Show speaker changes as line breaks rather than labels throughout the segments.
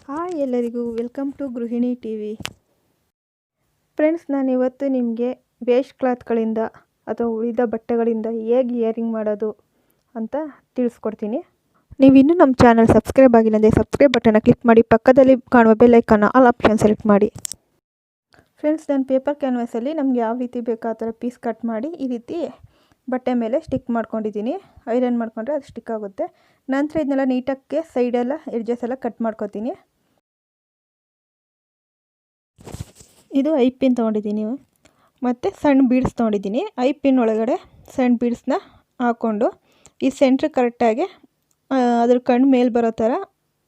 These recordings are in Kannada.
ಹಾಯ್ ಎಲ್ಲರಿಗೂ ವೆಲ್ಕಮ್ ಟು ಗೃಹಿಣಿ ಟಿವಿ. ಫ್ರೆಂಡ್ಸ್, ನಾನಿವತ್ತು ನಿಮಗೆ ವೇಸ್ಟ್ ಕ್ಲಾತ್ಗಳಿಂದ ಅಥವಾ ಉಳಿದ ಬಟ್ಟೆಗಳಿಂದ ಹೇಗೆ ಇಯರಿಂಗ್ ಮಾಡೋದು ಅಂತ ತಿಳಿಸ್ಕೊಡ್ತೀನಿ. ನೀವು ಇನ್ನೂ ನಮ್ಮ ಚಾನಲ್ ಸಬ್ಸ್ಕ್ರೈಬ್ ಆಗಿಲ್ಲ ಅಂದರೆ ಸಬ್ಸ್ಕ್ರೈಬ್ ಬಟನ್ನ ಕ್ಲಿಕ್ ಮಾಡಿ, ಪಕ್ಕದಲ್ಲಿ ಕಾಣುವ ಬೆಲ್ ಐಕಾನ್ನ ಆಲ್ ಆಪ್ಷನ್ ಸೆಲೆಕ್ಟ್ ಮಾಡಿ. ಫ್ರೆಂಡ್ಸ್, ನಾನು ಪೇಪರ್ ಕ್ಯಾನ್ವಾಸಲ್ಲಿ ನಮ್ಗೆ ಯಾವ ರೀತಿ ಬೇಕೋ ಆ ಥರ ಪೀಸ್ ಕಟ್ ಮಾಡಿ ಈ ರೀತಿ ಬಟ್ಟೆ ಮೇಲೆ ಸ್ಟಿಕ್ ಮಾಡ್ಕೊಂಡಿದ್ದೀನಿ. ಐರನ್ ಮಾಡ್ಕೊಂಡ್ರೆ ಅದು ಸ್ಟಿಕ್ ಆಗುತ್ತೆ. ನಂತರ ಇದನ್ನೆಲ್ಲ ನೀಟಾಗಿ ಸೈಡೆಲ್ಲ ಎಡ್ಜಸ್ ಎಲ್ಲ ಕಟ್ ಮಾಡ್ಕೊತೀನಿ. ಇದು ಐ ಪಿನ್ ತೊಗೊಂಡಿದ್ದೀನಿ ಮತ್ತು ಸಣ್ಣ ಬೀಡ್ಸ್ ತೊಗೊಂಡಿದ್ದೀನಿ. ಐ ಪಿನ್ ಒಳಗಡೆ ಸಣ್ಣ ಬೀಡ್ಸ್ನ ಹಾಕ್ಕೊಂಡು ಈ ಸೆಂಟ್ರ್ ಕರೆಕ್ಟಾಗಿ ಅದ್ರ ಕಣ್ಣು ಮೇಲೆ ಬರೋ ಥರ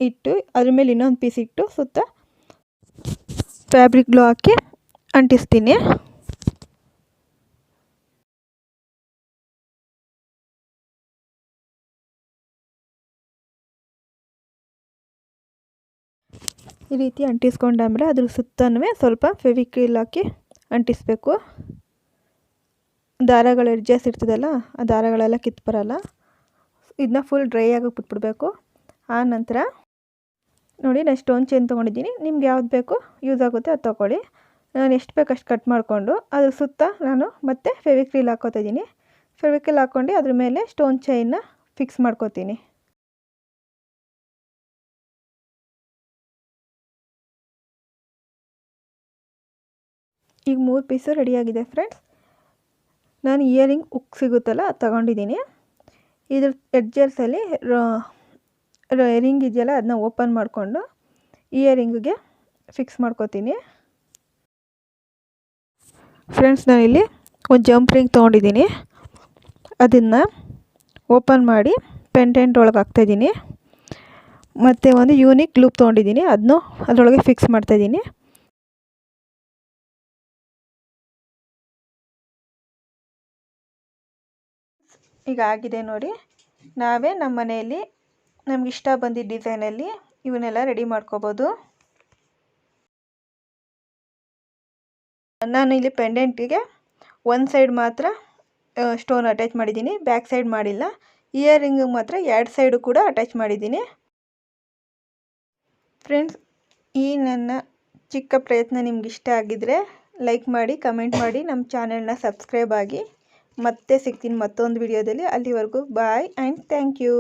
ಇಟ್ಟು ಅದ್ರ ಮೇಲೆ ಇನ್ನೊಂದು ಪೀಸ್ ಇಟ್ಟು ಸುತ್ತ ಫ್ಯಾಬ್ರಿಕ್ ಗ್ಲೂ ಹಾಕಿ ಅಂಟಿಸ್ತೀನಿ. ಈ ರೀತಿ ಅಂಟಿಸ್ಕೊಂಡಾದ್ಮೇಲೆ ಅದ್ರ ಸುತ್ತನೂ ಸ್ವಲ್ಪ ಫೆವಿಕ್ರಿಲ್ ಹಾಕಿ ಅಂಟಿಸಬೇಕು. ದಾರಗಳು ಎಡ್ಜಸ್ ಇರ್ತದಲ್ಲ, ಆ ದಾರಗಳೆಲ್ಲ ಕಿತ್ತು ಬರಲ್ಲ. ಇದನ್ನ ಫುಲ್ ಡ್ರೈ ಆಗೋಕೆ ಬಿಟ್ಬಿಡಬೇಕು. ಆ ನಂತರ ನೋಡಿ, ನಾನು ಸ್ಟೋನ್ ಚೈನ್ ತೊಗೊಂಡಿದ್ದೀನಿ. ನಿಮ್ಗೆ ಯಾವ್ದು ಬೇಕು ಯೂಸ್ ಆಗುತ್ತೆ ಅದು ತೊಗೊಳ್ಳಿ. ನಾನು ಎಷ್ಟು ಬೇಕು ಅಷ್ಟು ಕಟ್ ಮಾಡಿಕೊಂಡು ಅದ್ರ ಸುತ್ತ ನಾನು ಮತ್ತೆ ಫೆವಿಕ್ರಿಲ್ ಹಾಕ್ಕೋತಾ ಇದ್ದೀನಿ. ಫೆವಿಕ್ರಿಲ್ ಹಾಕ್ಕೊಂಡು ಅದ್ರ ಮೇಲೆ ಸ್ಟೋನ್ ಚೈನ್ನ ಫಿಕ್ಸ್ ಮಾಡ್ಕೋತೀನಿ. ಈಗ 3 ಪೀಸು ರೆಡಿಯಾಗಿದೆ ಫ್ರೆಂಡ್ಸ್. ನಾನು ಇಯರಿಂಗ್ ಉಕ್ ಸಿಗುತ್ತಲ್ಲ ಅದು ತಗೊಂಡಿದ್ದೀನಿ. ಇದ್ರ ಎಡ್ಜರ್ಸಲ್ಲಿ ರಿಂಗ್ ಇದೆಯಲ್ಲ ಅದನ್ನ ಓಪನ್ ಮಾಡಿಕೊಂಡು ಇಯರಿಂಗಿಗೆ ಫಿಕ್ಸ್ ಮಾಡ್ಕೋತೀನಿ. ಫ್ರೆಂಡ್ಸ್, ನಾನಿಲ್ಲಿ ಒಂದು ಜಂಪ್ ರಿಂಗ್ ತೊಗೊಂಡಿದ್ದೀನಿ. ಅದನ್ನು ಓಪನ್ ಮಾಡಿ ಪೆಂಡೆಂಟ್ ಒಳಗೆ ಹಾಕ್ತಾಯಿದ್ದೀನಿ. ಮತ್ತು ಒಂದು ಯೂನಿಕ್ ಲೂಪ್ ತೊಗೊಂಡಿದ್ದೀನಿ, ಅದನ್ನು ಅದರೊಳಗೆ ಫಿಕ್ಸ್ ಮಾಡ್ತಾಯಿದ್ದೀನಿ. ಈಗ ಆಗಿದೆ ನೋಡಿ. ನಾವೇ ನಮ್ಮ ಮನೆಯಲ್ಲಿ ನಮ್ಗೆ ಇಷ್ಟ ಬಂದಿದ್ದ ಡಿಸೈನಲ್ಲಿ ಇವನ್ನೆಲ್ಲ ರೆಡಿ ಮಾಡ್ಕೋಬೋದು. ನಾನು ಇಲ್ಲಿ ಪೆಂಡೆಂಟಿಗೆ ಒಂದು ಸೈಡ್ ಮಾತ್ರ ಸ್ಟೋನ್ ಅಟ್ಯಾಚ್ ಮಾಡಿದ್ದೀನಿ, ಬ್ಯಾಕ್ ಸೈಡ್ ಮಾಡಿಲ್ಲ. ಇಯರಿಂಗಿಗೆ ಮಾತ್ರ 2 ಸೈಡು ಕೂಡ ಅಟ್ಯಾಚ್ ಮಾಡಿದ್ದೀನಿ. ಫ್ರೆಂಡ್ಸ್, ಈ ನನ್ನ ಚಿಕ್ಕ ಪ್ರಯತ್ನ ನಿಮ್ಗೆ ಇಷ್ಟ ಆಗಿದ್ದರೆ ಲೈಕ್ ಮಾಡಿ, ಕಮೆಂಟ್ ಮಾಡಿ, ನಮ್ಮ ಚಾನೆಲ್ನ ಸಬ್ಸ್ಕ್ರೈಬ್ ಆಗಿ. ಮತ್ತೆ ಸಿಗ್ತೀನಿ ಮತ್ತೊಂದು ವಿಡಿಯೋದಲ್ಲಿ. ಅಲ್ಲಿವರೆಗೂ ಬಾಯ್ ಆ್ಯಂಡ್ ಥ್ಯಾಂಕ್ ಯು.